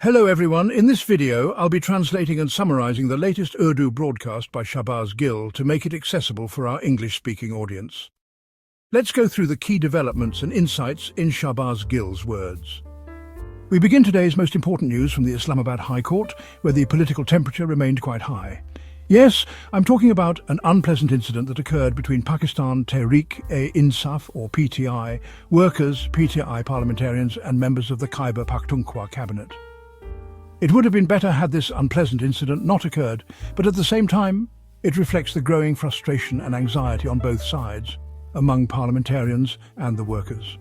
Hello everyone, in this video I'll be translating and summarizing the latest Urdu broadcast by Shahbaz Gill to make it accessible for our English-speaking audience. Let's go through the key developments and insights in Shahbaz Gill's words. We begin today's most important news from the Islamabad High Court, where the political temperature remained quite high. Yes, I'm talking about an unpleasant incident that occurred between Pakistan Tehreek-e-Insaf, or PTI, workers, PTI parliamentarians and members of the Khyber Pakhtunkhwa cabinet. It would have been better had this unpleasant incident not occurred, but at the same time, it reflects the growing frustration and anxiety on both sides, among parliamentarians and the workers.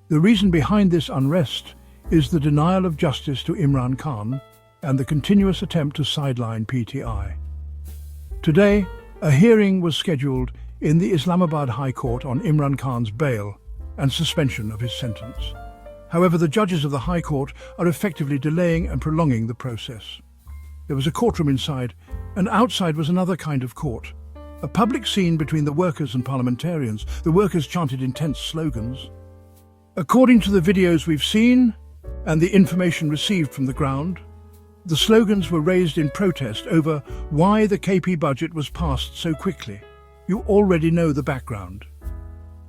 The reason behind this unrest is the denial of justice to Imran Khan and the continuous attempt to sideline PTI. Today, a hearing was scheduled in the Islamabad High Court on Imran Khan's bail and suspension of his sentence. However, the judges of the High Court are effectively delaying and prolonging the process. There was a courtroom inside, and outside was another kind of court. A public scene between the workers and parliamentarians. The workers chanted intense slogans. According to the videos we've seen and the information received from the ground, the slogans were raised in protest over why the KP budget was passed so quickly. You already know the background.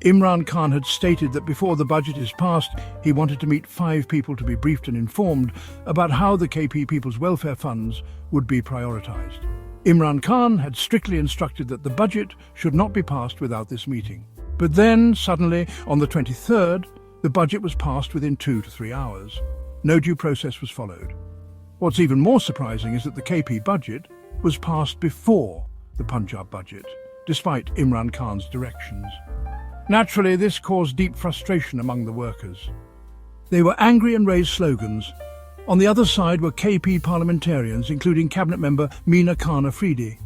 Imran Khan had stated that before the budget is passed, he wanted to meet 5 people to be briefed and informed about how the KP People's Welfare Funds would be prioritised. Imran Khan had strictly instructed that the budget should not be passed without this meeting. But then, suddenly, on the 23rd, the budget was passed within 2 to 3 hours. No due process was followed. What's even more surprising is that the KP budget was passed before the Punjab budget, despite Imran Khan's directions. Naturally, this caused deep frustration among the workers. They were angry and raised slogans. On the other side were KP parliamentarians, including cabinet member Meena Khan Afridi,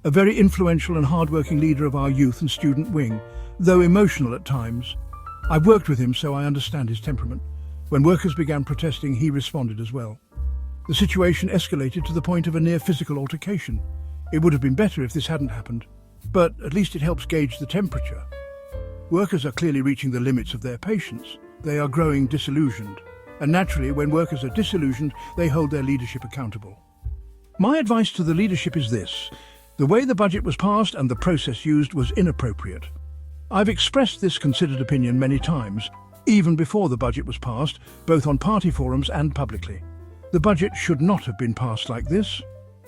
a very influential and hard-working leader of our youth and student wing, though emotional at times. I've worked with him, so I understand his temperament. When workers began protesting, he responded as well. The situation escalated to the point of a near-physical altercation. It would have been better if this hadn't happened, but at least it helps gauge the temperature. Workers are clearly reaching the limits of their patience. They are growing disillusioned, and naturally, when workers are disillusioned, they hold their leadership accountable. My advice to the leadership is this: the way the budget was passed and the process used was inappropriate. I've expressed this considered opinion many times, even before the budget was passed, both on party forums and publicly. The budget should not have been passed like this.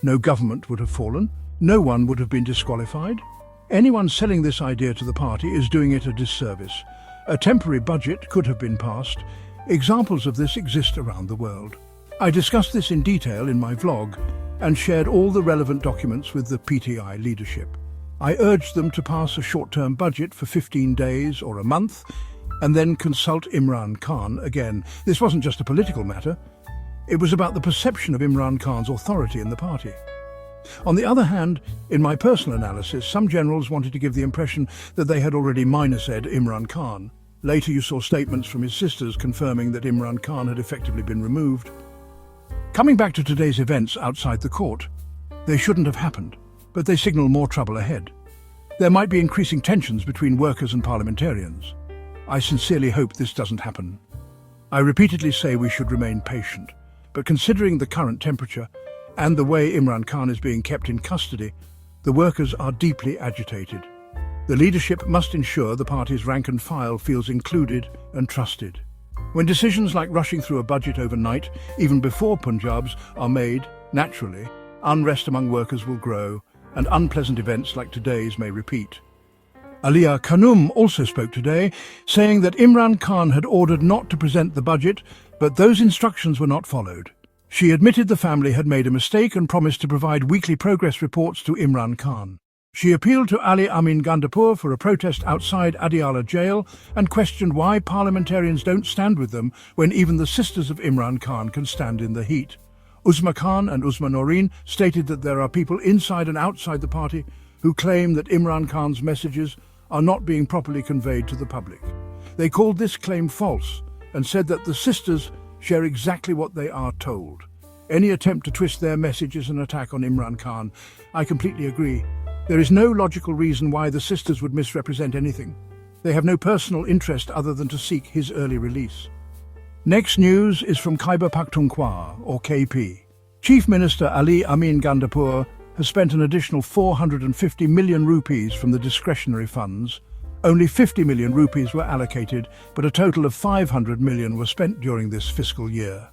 No government would have fallen. No one would have been disqualified. Anyone selling this idea to the party is doing it a disservice. A temporary budget could have been passed. Examples of this exist around the world. I discussed this in detail in my vlog and shared all the relevant documents with the PTI leadership. I urged them to pass a short-term budget for 15 days or a month and then consult Imran Khan again. This wasn't just a political matter. It was about the perception of Imran Khan's authority in the party. On the other hand, in my personal analysis, some generals wanted to give the impression that they had already minus-ed Imran Khan. Later you saw statements from his sisters confirming that Imran Khan had effectively been removed. Coming back to today's events outside the court, they shouldn't have happened, but they signal more trouble ahead. There might be increasing tensions between workers and parliamentarians. I sincerely hope this doesn't happen. I repeatedly say we should remain patient. But considering the current temperature and the way Imran Khan is being kept in custody, the workers are deeply agitated. The leadership must ensure the party's rank and file feels included and trusted. When decisions like rushing through a budget overnight, even before Punjabs, are made, naturally, unrest among workers will grow, and unpleasant events like today's may repeat. Alia Khanum also spoke today, saying that Imran Khan had ordered not to present the budget, but those instructions were not followed. She admitted the family had made a mistake and promised to provide weekly progress reports to Imran Khan. She appealed to Ali Amin Gandapur for a protest outside Adiala jail and questioned why parliamentarians don't stand with them when even the sisters of Imran Khan can stand in the heat. Uzma Khan and Uzma Noreen stated that there are people inside and outside the party who claim that Imran Khan's messages are not being properly conveyed to the public. They called this claim false and said that the sisters share exactly what they are told. Any attempt to twist their message is an attack on Imran Khan. I completely agree. There is no logical reason why the sisters would misrepresent anything. They have no personal interest other than to seek his early release. Next news is from Khyber Pakhtunkhwa, or KP. Chief Minister Ali Amin Gandapur has spent an additional 450 million rupees from the discretionary funds. Only 50 million rupees were allocated, but a total of 500 million were spent during this fiscal year.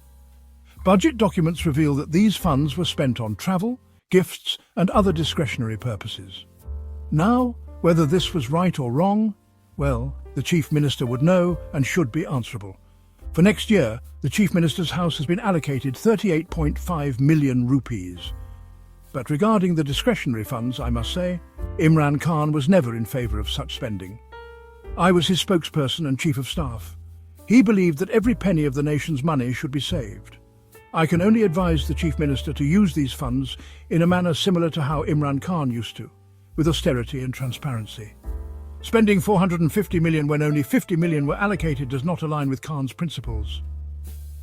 Budget documents reveal that these funds were spent on travel, gifts, and other discretionary purposes. Now, whether this was right or wrong, well, the Chief Minister would know and should be answerable. For next year, the Chief Minister's house has been allocated 38.5 million rupees. But regarding the discretionary funds, I must say, Imran Khan was never in favour of such spending. I was his spokesperson and Chief of Staff. He believed that every penny of the nation's money should be saved. I can only advise the Chief Minister to use these funds in a manner similar to how Imran Khan used to, with austerity and transparency. Spending 450 million when only 50 million were allocated does not align with Khan's principles.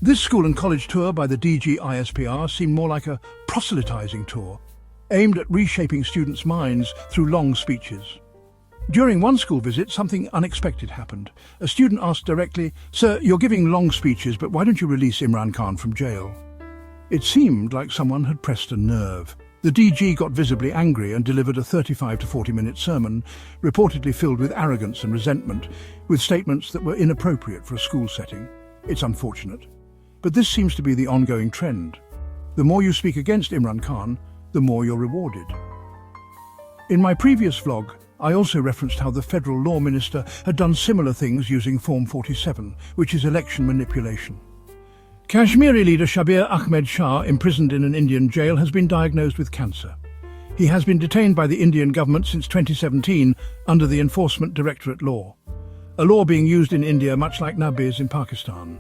This school and college tour by the DGISPR seemed more like a proselytizing tour, aimed at reshaping students' minds through long speeches. During one school visit, something unexpected happened. A student asked directly, "Sir, you're giving long speeches, but why don't you release Imran Khan from jail?" It seemed like someone had pressed a nerve. The DG got visibly angry and delivered a 35 to 40-minute sermon, reportedly filled with arrogance and resentment, with statements that were inappropriate for a school setting. It's unfortunate. But this seems to be the ongoing trend. The more you speak against Imran Khan, the more you're rewarded. In my previous vlog, I also referenced how the federal law minister had done similar things using Form 47, which is election manipulation. Kashmiri leader Shabir Ahmed Shah, imprisoned in an Indian jail, has been diagnosed with cancer. He has been detained by the Indian government since 2017 under the Enforcement Directorate law, a law being used in India much like Nabiz in Pakistan.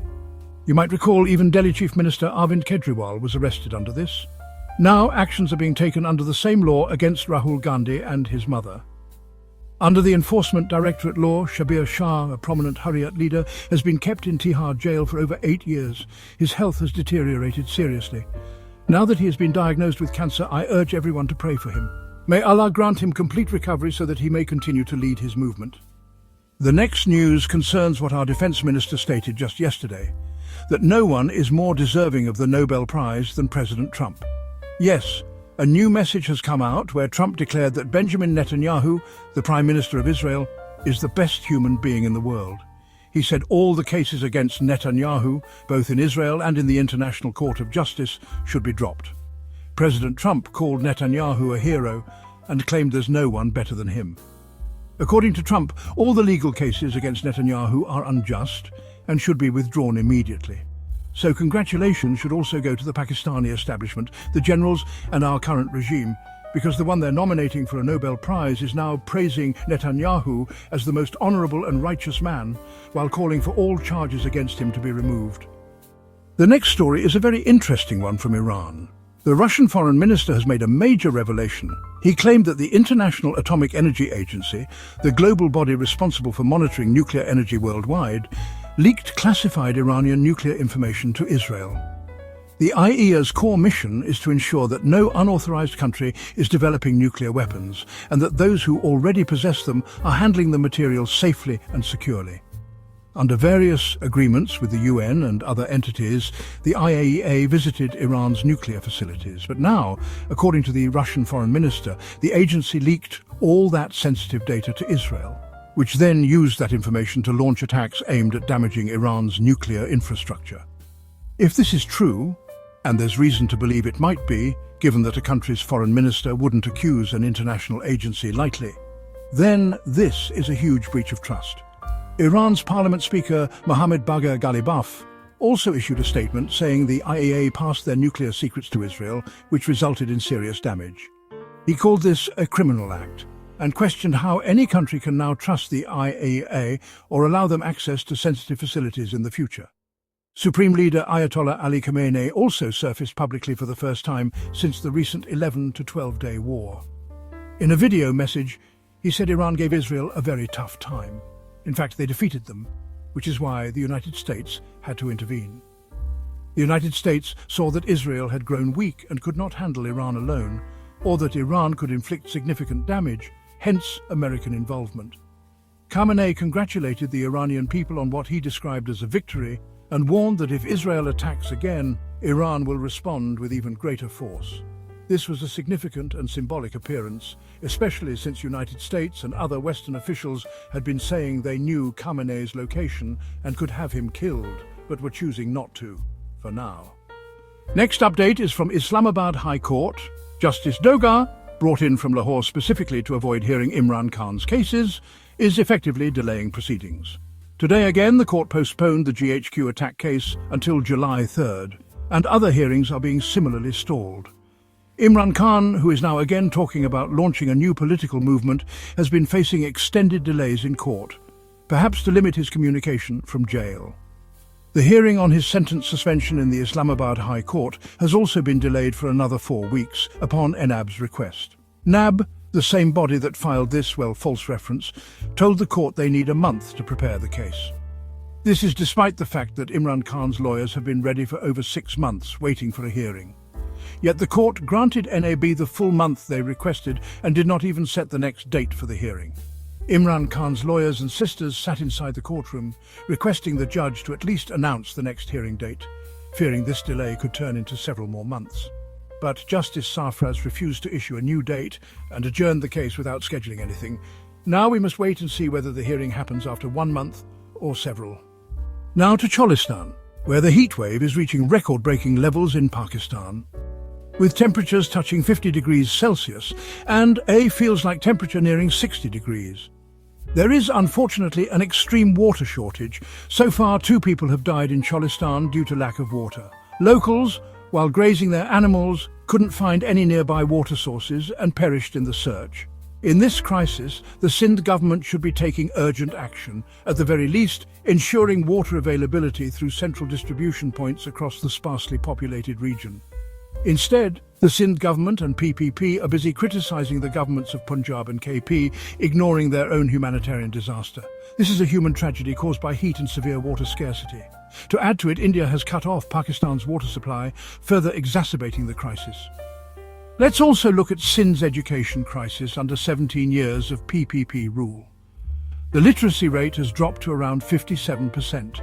You might recall even Delhi Chief Minister Arvind Kejriwal was arrested under this. Now actions are being taken under the same law against Rahul Gandhi and his mother. Under the Enforcement Directorate law, Shabir Shah, a prominent Hurriyat leader, has been kept in Tihar jail for over 8 years. His health has deteriorated seriously. Now that he has been diagnosed with cancer, I urge everyone to pray for him. May Allah grant him complete recovery so that he may continue to lead his movement. The next news concerns what our Defence Minister stated just yesterday, that no one is more deserving of the Nobel Prize than President Trump. Yes, a new message has come out where Trump declared that Benjamin Netanyahu, the Prime Minister of Israel, is the best human being in the world. He said all the cases against Netanyahu, both in Israel and in the International Court of Justice, should be dropped. President Trump called Netanyahu a hero and claimed there's no one better than him. According to Trump, all the legal cases against Netanyahu are unjust and should be withdrawn immediately. So congratulations should also go to the Pakistani establishment, the generals and our current regime, because the one they're nominating for a Nobel Prize is now praising Netanyahu as the most honourable and righteous man, while calling for all charges against him to be removed. The next story is a very interesting one from Iran. The Russian foreign minister has made a major revelation. He claimed that the International Atomic Energy Agency, the global body responsible for monitoring nuclear energy worldwide, leaked classified Iranian nuclear information to Israel. The IAEA's core mission is to ensure that no unauthorized country is developing nuclear weapons and that those who already possess them are handling the material safely and securely. Under various agreements with the UN and other entities, the IAEA visited Iran's nuclear facilities. But now, according to the Russian foreign minister, the agency leaked all that sensitive data to Israel, which then used that information to launch attacks aimed at damaging Iran's nuclear infrastructure. If this is true, and there's reason to believe it might be, given that a country's foreign minister wouldn't accuse an international agency lightly, then this is a huge breach of trust. Iran's Parliament Speaker Mohammad Bagher Ghalibaf also issued a statement saying the IAEA passed their nuclear secrets to Israel, which resulted in serious damage. He called this a criminal act, and questioned how any country can now trust the IAEA or allow them access to sensitive facilities in the future. Supreme Leader Ayatollah Ali Khamenei also surfaced publicly for the first time since the recent 11 to 12-day war. In a video message, he said Iran gave Israel a very tough time. In fact, they defeated them, which is why the United States had to intervene. The United States saw that Israel had grown weak and could not handle Iran alone, or that Iran could inflict significant damage, hence American involvement. Khamenei congratulated the Iranian people on what he described as a victory and warned that if Israel attacks again, Iran will respond with even greater force. This was a significant and symbolic appearance, especially since United States and other Western officials had been saying they knew Khamenei's location and could have him killed, but were choosing not to, for now. Next update is from Islamabad High Court. Justice Dogar, brought in from Lahore specifically to avoid hearing Imran Khan's cases, is effectively delaying proceedings. Today again, the court postponed the GHQ attack case until July 3rd, and other hearings are being similarly stalled. Imran Khan, who is now again talking about launching a new political movement, has been facing extended delays in court, perhaps to limit his communication from jail. The hearing on his sentence suspension in the Islamabad High Court has also been delayed for another 4 weeks upon NAB's request. NAB, the same body that filed this, false reference, told the court they need a month to prepare the case. This is despite the fact that Imran Khan's lawyers have been ready for over 6 months waiting for a hearing. Yet the court granted NAB the full month they requested and did not even set the next date for the hearing. Imran Khan's lawyers and sisters sat inside the courtroom, requesting the judge to at least announce the next hearing date, fearing this delay could turn into several more months. But Justice Sarfraz refused to issue a new date and adjourned the case without scheduling anything. Now we must wait and see whether the hearing happens after 1 month or several. Now to Cholistan, where the heat wave is reaching record-breaking levels in Pakistan, with temperatures touching 50 degrees Celsius and feels like temperature nearing 60 degrees. There is unfortunately an extreme water shortage. So far, 2 people have died in Cholistan due to lack of water. Locals, while grazing their animals, couldn't find any nearby water sources and perished in the search. In this crisis, the Sindh government should be taking urgent action, at the very least ensuring water availability through central distribution points across the sparsely populated region. Instead, the Sindh government and PPP are busy criticising the governments of Punjab and KP, ignoring their own humanitarian disaster. This is a human tragedy caused by heat and severe water scarcity. To add to it, India has cut off Pakistan's water supply, further exacerbating the crisis. Let's also look at Sindh's education crisis under 17 years of PPP rule. The literacy rate has dropped to around 57%.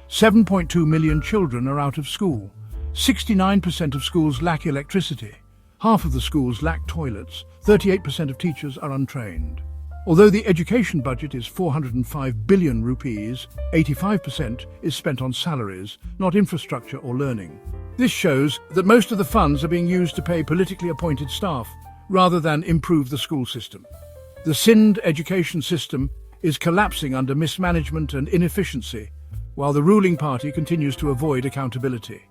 7.2 million children are out of school. 69% of schools lack electricity. Half of the schools lack toilets. 38% of teachers are untrained. Although the education budget is 405 billion rupees, 85% is spent on salaries, not infrastructure or learning. This shows that most of the funds are being used to pay politically appointed staff, rather than improve the school system. The Sindh education system is collapsing under mismanagement and inefficiency, while the ruling party continues to avoid accountability.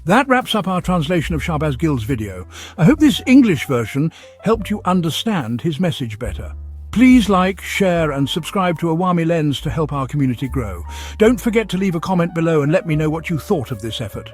That wraps up our translation of Shahbaz Gill's video. I hope this English version helped you understand his message better. Please like, share and subscribe to Awami Lens to help our community grow. Don't forget to leave a comment below and let me know what you thought of this effort.